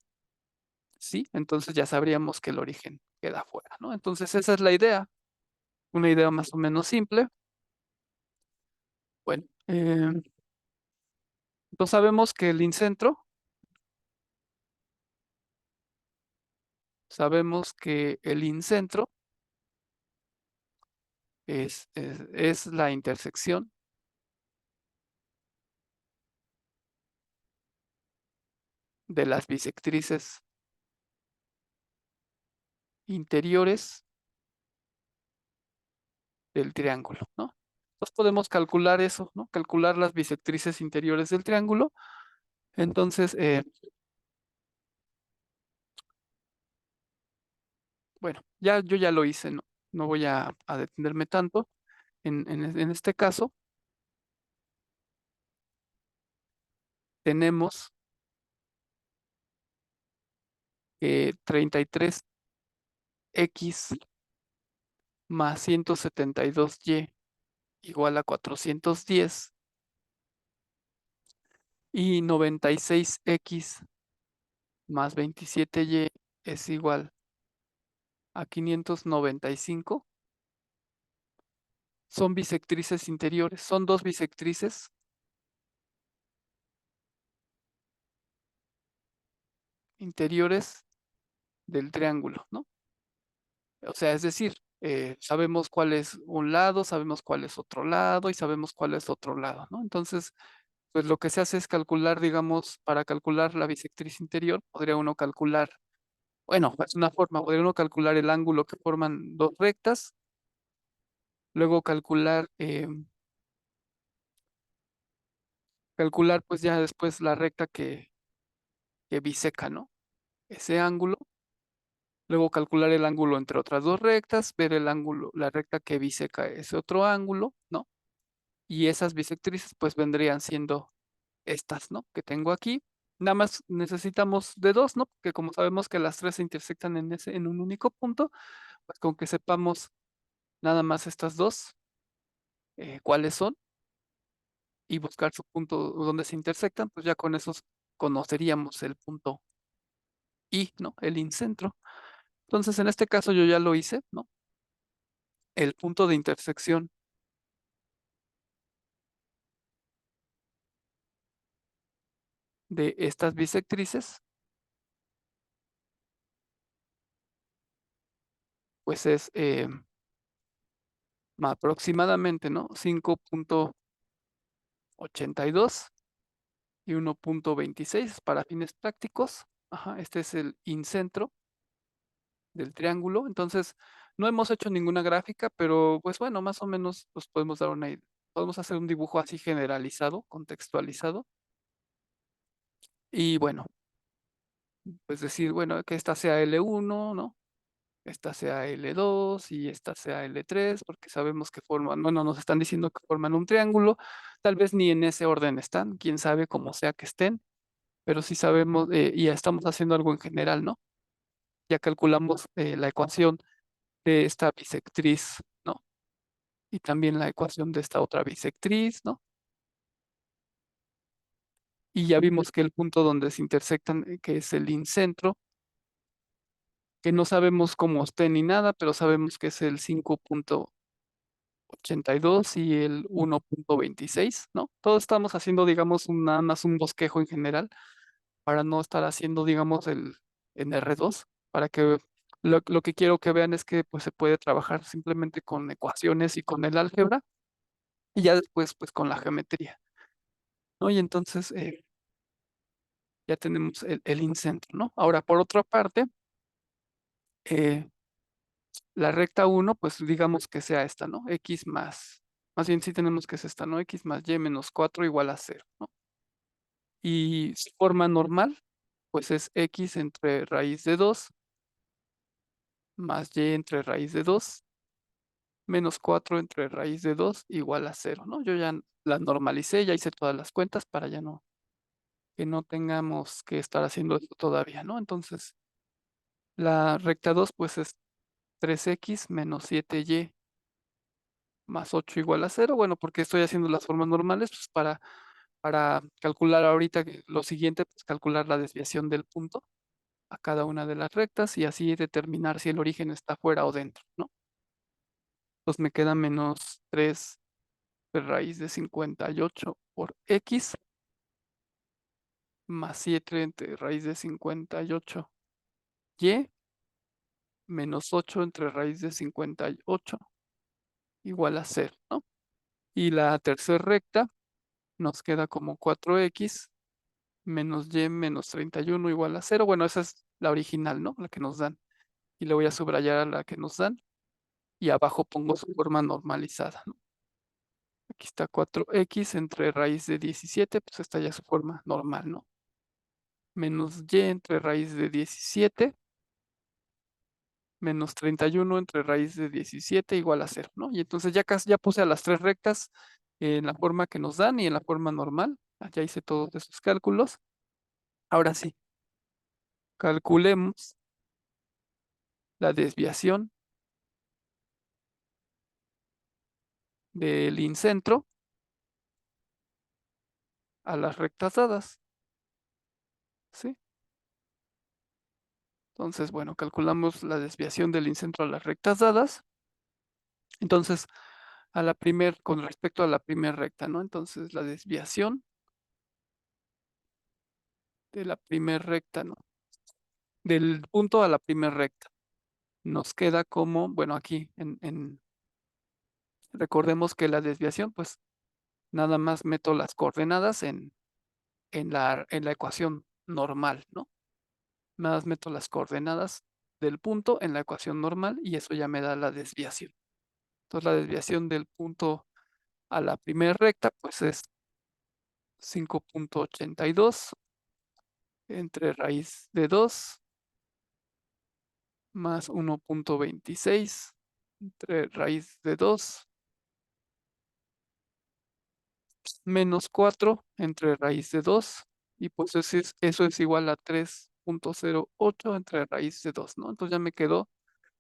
sí, entonces ya sabríamos que el origen queda fuera, ¿no? Entonces esa es la idea, una idea más o menos simple. Bueno, entonces sabemos que el incentro es la intersección de las bisectrices interiores del triángulo, ¿no? Entonces podemos calcular eso, ¿no? Calcular las bisectrices interiores del triángulo. Entonces, bueno, yo ya lo hice, ¿no? No voy a detenerme tanto. En este caso, tenemos que 33x más 172y igual a 410 y 96x más 27y es igual a 595. Son bisectrices interiores, son dos bisectrices interiores del triángulo, ¿no? O sea, es decir, sabemos cuál es un lado, sabemos cuál es otro lado y sabemos cuál es otro lado, ¿no? Entonces, pues lo que se hace es calcular, digamos, para calcular la bisectriz interior, podría uno calcular, bueno, es una forma, podría uno calcular el ángulo que forman dos rectas, luego calcular pues ya después la recta que biseca, ¿no? Ese ángulo, luego calcular el ángulo entre otras dos rectas, ver el ángulo, la recta que biseca ese otro ángulo, ¿no? Y esas bisectrices pues vendrían siendo estas, ¿no? Que tengo aquí. Nada más necesitamos de dos, ¿no? Porque como sabemos que las tres se intersectan en un único punto, pues con que sepamos nada más estas dos, cuáles son, y buscar su punto donde se intersectan, pues ya con esos conoceríamos el punto I, ¿no? El incentro. Entonces, en este caso yo ya lo hice, ¿no? El punto de intersección de estas bisectrices, pues es aproximadamente, ¿no? 5,82 y 1,26 para fines prácticos. Ajá, este es el incentro del triángulo. Entonces, no hemos hecho ninguna gráfica, pero pues bueno, más o menos pues podemos dar una idea. Podemos hacer un dibujo así generalizado, contextualizado. Y bueno, pues decir, bueno, que esta sea L1, ¿no? Esta sea L2 y esta sea L3, porque sabemos que forman, bueno, nos están diciendo que forman un triángulo. Tal vez ni en ese orden están, quién sabe cómo sea que estén, pero sí sabemos, y ya estamos haciendo algo en general, ¿no? Ya calculamos la ecuación de esta bisectriz, ¿no? Y también la ecuación de esta otra bisectriz, ¿no? Y ya vimos que el punto donde se intersectan, que es el incentro, que no sabemos cómo esté ni nada, pero sabemos que es el 5,82 y el 1,26, ¿no? Todos estamos haciendo, digamos, nada más un bosquejo en general para no estar haciendo, digamos, en R2 para que lo que quiero que vean es que pues se puede trabajar simplemente con ecuaciones y con el álgebra y ya después pues con la geometría, ¿no? Y entonces ya tenemos el incentro, ¿no? Ahora, por otra parte, eh, la recta uno pues digamos que sea esta, ¿no? Más bien sí tenemos que es esta, ¿no? X más y menos 4 igual a cero, ¿no? Y su forma normal, pues es X entre raíz de 2 más Y entre raíz de 2 menos 4 entre raíz de 2 igual a cero, ¿no? Yo ya la normalicé, ya hice todas las cuentas para ya no, que no tengamos que estar haciendo esto todavía, ¿no? Entonces, la recta 2 pues es 3x menos 7y más 8 igual a cero. Bueno, porque estoy haciendo las formas normales, pues para calcular ahorita lo siguiente, pues calcular la desviación del punto a cada una de las rectas y así determinar si el origen está fuera o dentro, ¿no? Pues me queda menos 3 de raíz de 58 por x más 7 entre raíz de 58 y menos 8 entre raíz de 58 igual a cero, ¿no? Y la tercera recta nos queda como 4x menos y menos 31 igual a cero. Bueno, esa es la original, ¿no? La que nos dan. Y le voy a subrayar a la que nos dan y abajo pongo su forma normalizada, ¿no? Aquí está 4x entre raíz de 17, pues esta ya es su forma normal, ¿no? Menos y entre raíz de 17 menos 31 entre raíz de 17 igual a cero, ¿no? Y entonces ya, ya puse a las tres rectas en la forma que nos dan y en la forma normal. Ya hice todos esos cálculos. Ahora sí, calculemos la desviación del incentro a las rectas dadas, ¿sí? Entonces, bueno, calculamos la desviación del incentro a las rectas dadas. Entonces, con respecto a la primera recta, ¿no? Entonces, la desviación de la primera recta, ¿no? Del punto a la primera recta. Nos queda como, bueno, aquí recordemos que la desviación, pues nada más meto las coordenadas en la ecuación normal, ¿no? Nada más meto las coordenadas del punto en la ecuación normal y eso ya me da la desviación. Entonces la desviación del punto a la primera recta, pues es 5,82 entre raíz de 2 más 1,26 entre raíz de 2 menos 4 entre raíz de 2 y pues eso es igual a 3,08 entre raíz de 2, ¿no? Entonces ya me quedó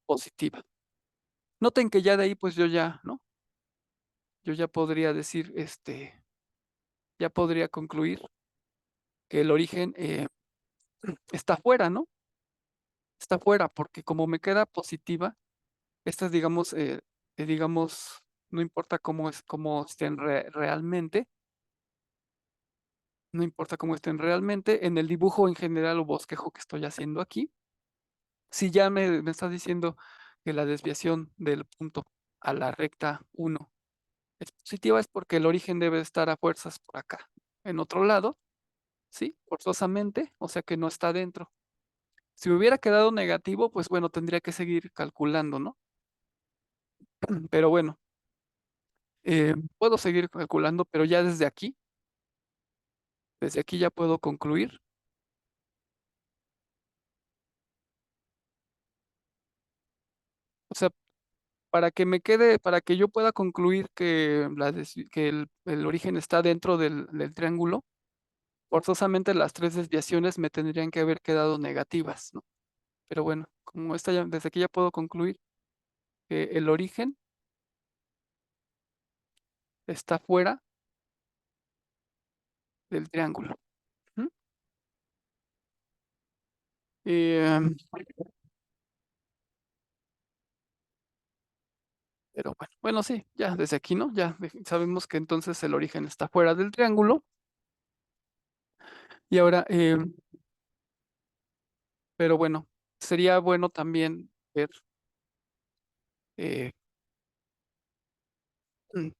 positiva. Noten que ya de ahí pues yo ya, ¿no? Yo ya podría decir, ya podría concluir que el origen está fuera, ¿no? Está fuera porque como me queda positiva, estas digamos, no importa cómo estén realmente, no importa cómo estén realmente, en el dibujo en general o bosquejo que estoy haciendo aquí, si ya me está diciendo que la desviación del punto a la recta 1 es positiva, es porque el origen debe estar a fuerzas por acá, en otro lado, ¿sí? Forzosamente, o sea que no está dentro. Si hubiera quedado negativo, pues bueno, tendría que seguir calculando, ¿no? Pero bueno, puedo seguir calculando, pero ya desde aquí ya puedo concluir. O sea, para que yo pueda concluir que, que el origen está dentro del triángulo, forzosamente las tres desviaciones me tendrían que haber quedado negativas, ¿no? Pero bueno, como desde aquí ya puedo concluir que el origen está fuera del triángulo. ¿Mm? Em, pero bueno, sí, ya desde aquí, ¿no? Ya sabemos que entonces el origen está fuera del triángulo. Y ahora, Pero bueno, sería bueno también ver eh, mm,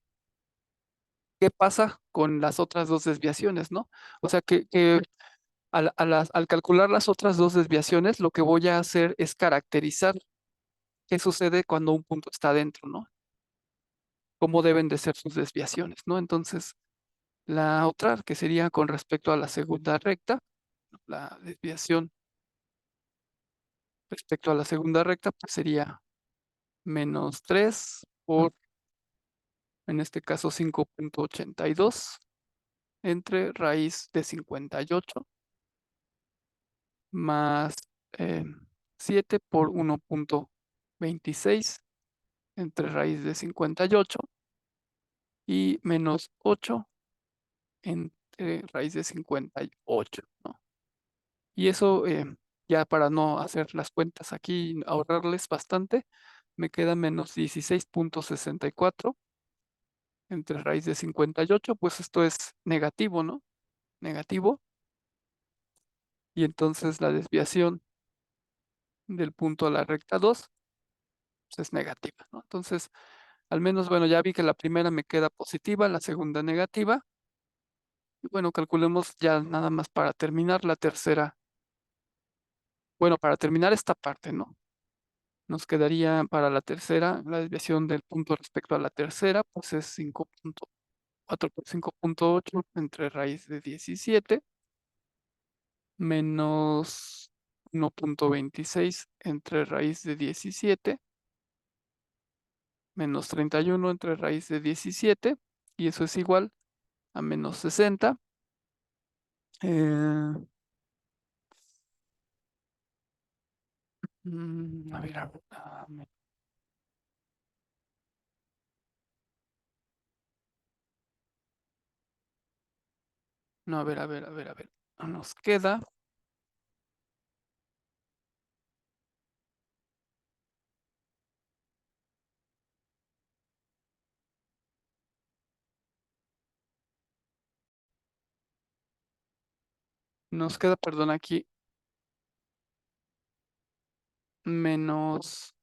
qué pasa con las otras dos desviaciones, ¿no? O sea, que al calcular las otras dos desviaciones, lo que voy a hacer es caracterizar qué sucede cuando un punto está dentro, ¿no? Cómo deben de ser sus desviaciones, ¿no? Entonces, la otra, que sería con respecto a la segunda recta, la desviación respecto a la segunda recta, pues sería menos 3 por, en este caso, 5,82 entre raíz de 58 más eh, 7 por 1,26 entre raíz de 58 y menos 8 entre raíz de 58, ¿no? Y eso, ya para no hacer las cuentas aquí, ahorrarles bastante, me queda menos 16,64 entre raíz de 58, pues esto es negativo, ¿no? Negativo. Y entonces la desviación del punto a la recta 2 pues es negativa, ¿no? Entonces, al menos, bueno, ya vi que la primera me queda positiva, la segunda negativa. Y bueno, calculemos ya nada más para terminar la tercera. Bueno, para terminar esta parte, ¿no? Nos quedaría para la tercera, la desviación del punto respecto a la tercera, pues es 5,4 por 5,8 entre raíz de 17 menos 1,26 entre raíz de 17 menos 31 entre raíz de 17 y eso es igual a menos 60. Eh, a ver, no, a ver. Nos queda, perdón, aquí menos,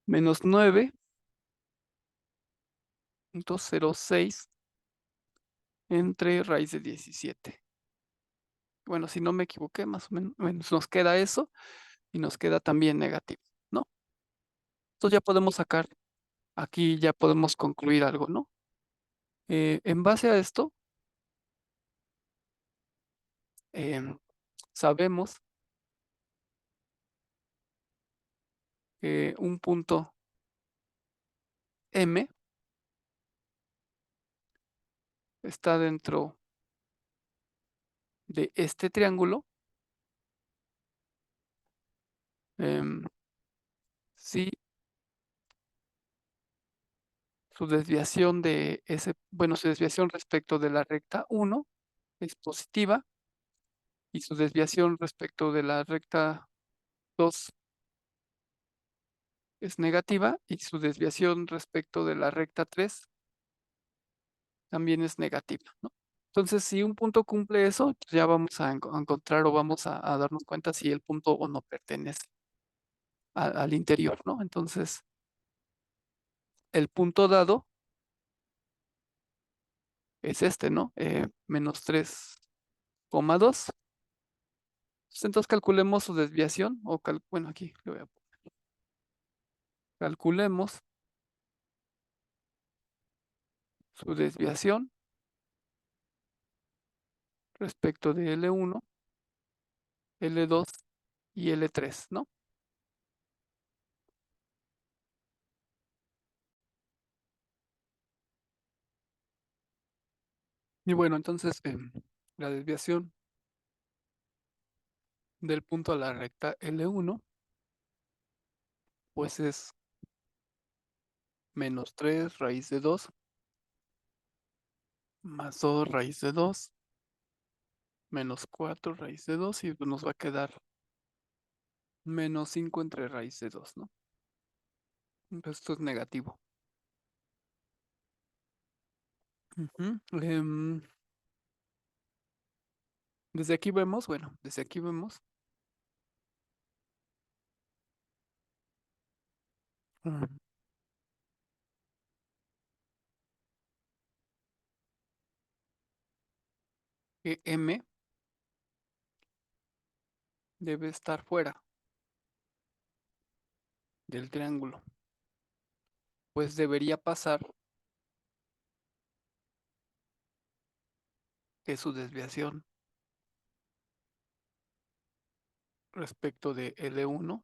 menos 9,06 entre raíz de 17. Bueno, si no me equivoqué, más o menos nos queda eso y nos queda también negativo, ¿no? Entonces ya podemos sacar, aquí ya podemos concluir algo, ¿no? En base a esto, em, sabemos que un punto M está dentro de este triángulo, em, si su desviación de ese, bueno, su desviación respecto de la recta 1 es positiva y su desviación respecto de la recta 2 es negativa y su desviación respecto de la recta 3 también es negativa, ¿no? Entonces, si un punto cumple eso, pues ya vamos a encontrar o vamos a darnos cuenta si el punto o no pertenece al interior, ¿no? Entonces, el punto dado es este, ¿no? Menos 3,2. Entonces, calculemos su desviación, o bueno, aquí le voy a poner. Calculemos su desviación respecto de L1, L2 y L3, ¿no? Y bueno, entonces, la desviación del punto a la recta L1, pues es menos 3 raíz de 2 más 2 raíz de 2 menos 4 raíz de 2 y pues nos va a quedar menos 5 entre raíz de 2, ¿no? Entonces esto es negativo. Ujú. Desde aquí vemos, bueno, desde aquí vemos mm, que M debe estar fuera del triángulo, pues debería pasar que su desviación respecto de L1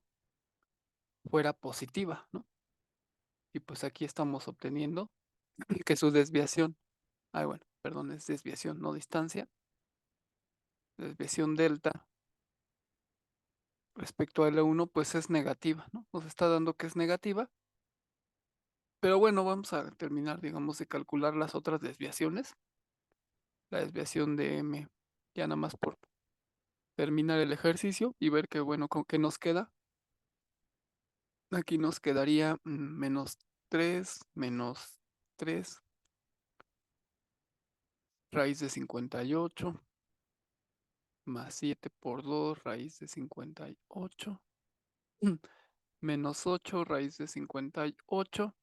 fuera positiva, ¿no? Y pues aquí estamos obteniendo que su desviación, ay bueno, perdón, es desviación, no distancia, desviación delta respecto a L1 pues es negativa, ¿no? Nos está dando que es negativa, pero bueno, vamos a terminar, digamos, de calcular las otras desviaciones, la desviación de M, ya nada más por terminar el ejercicio y ver que bueno, con qué nos queda. Aquí nos quedaría menos 3 raíz de 58 más 7 por 2 raíz de 58 menos 8 raíz de 58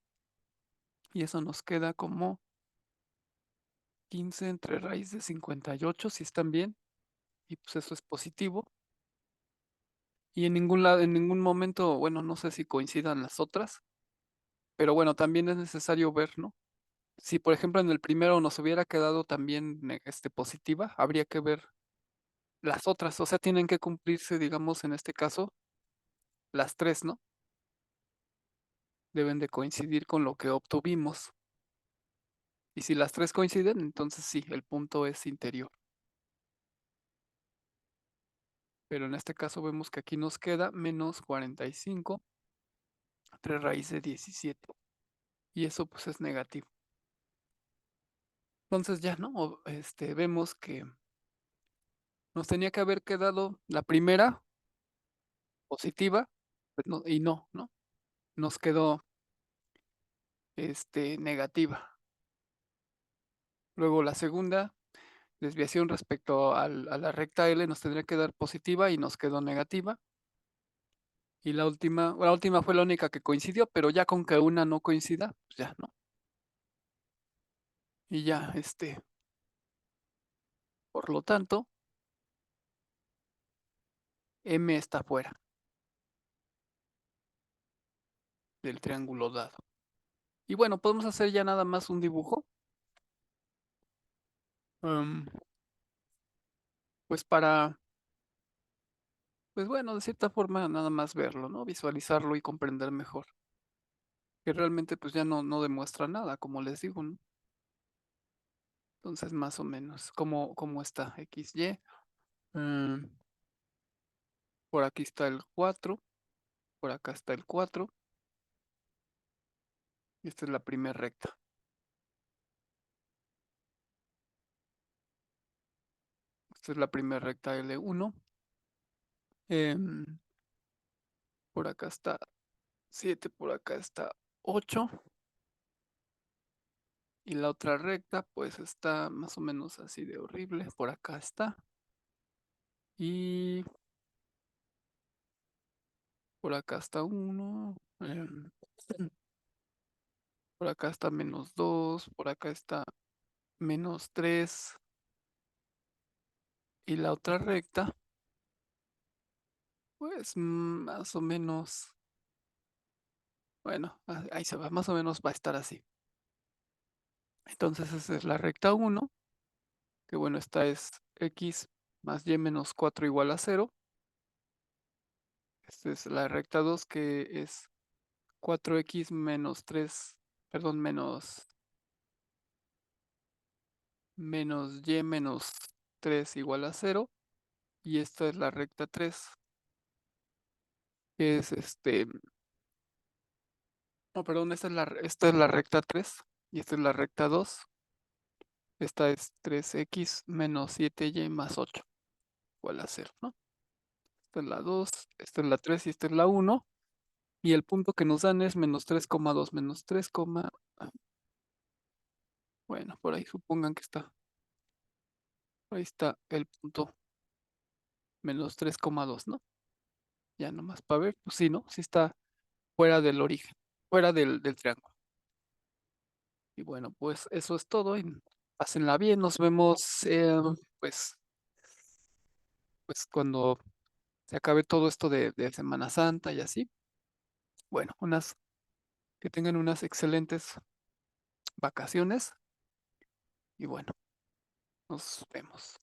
y eso nos queda como 15 entre raíz de 58 si están bien y pues eso es positivo y en ningún lado, en ningún momento, bueno, no sé si coincidan las otras, pero bueno, también es necesario ver, ¿no? Si por ejemplo en el primero nos hubiera quedado también positiva, habría que ver las otras, o sea, tienen que cumplirse, digamos, en este caso, las tres, ¿no? Deben de coincidir con lo que obtuvimos. Y si las tres coinciden, entonces sí, el punto es interior. Pero en este caso vemos que aquí nos queda menos 45, 3 raíz de 17. Y eso pues es negativo. Entonces ya, ¿no? Vemos que nos tenía que haber quedado la primera positiva, pues y no, ¿no? Nos quedó negativa. Luego la segunda desviación respecto a la recta L nos tendría que dar positiva y nos quedó negativa. Y la última fue la única que coincidió, pero ya con que una no coincida, pues ya, ¿no? Y ya, por lo tanto, M está fuera del triángulo dado. Y bueno, podemos hacer ya nada más un dibujo, em, pues para, pues bueno, de cierta forma nada más verlo, ¿no? Visualizarlo y comprender mejor. Que realmente pues ya no demuestra nada, como les digo, ¿no? Entonces, más o menos, ¿cómo está? XY. em, por aquí está el 4, por acá está el 4, y esta es la primera recta. Esta es la primera recta L1. em, por acá está 7, por acá está 8. Y la otra recta, pues está más o menos así de horrible. Por acá está. Y por acá está 1. Por acá está menos 2. Por acá está menos 3. Y la otra recta, pues más o menos. Bueno, ahí se va. Más o menos va a estar así. Entonces esa es la recta 1. Que bueno, esta es x más y menos 4 igual a 0. Esta es la recta 2 que es 4x menos 3, perdón, menos y menos 3 igual a 0. Y esta es la recta 3, que es no, perdón, esta es la recta 3 y esta es la recta 2. Esta es 3x menos 7y más 8 igual a 0, ¿no? Esta es la 2, esta es la 3 y esta es la 1. Y el punto que nos dan es menos 3,2 menos 3, bueno, por ahí supongan que está. Ahí está el punto. menos 3,2, ¿no? Ya nomás para ver, pues sí, ¿no? Sí está fuera del origen, fuera del triángulo. Y bueno, pues eso es todo. Y pásenla bien, nos vemos pues, pues cuando se acabe todo esto de Semana Santa y así. Bueno, que tengan unas excelentes vacaciones y bueno, nos vemos.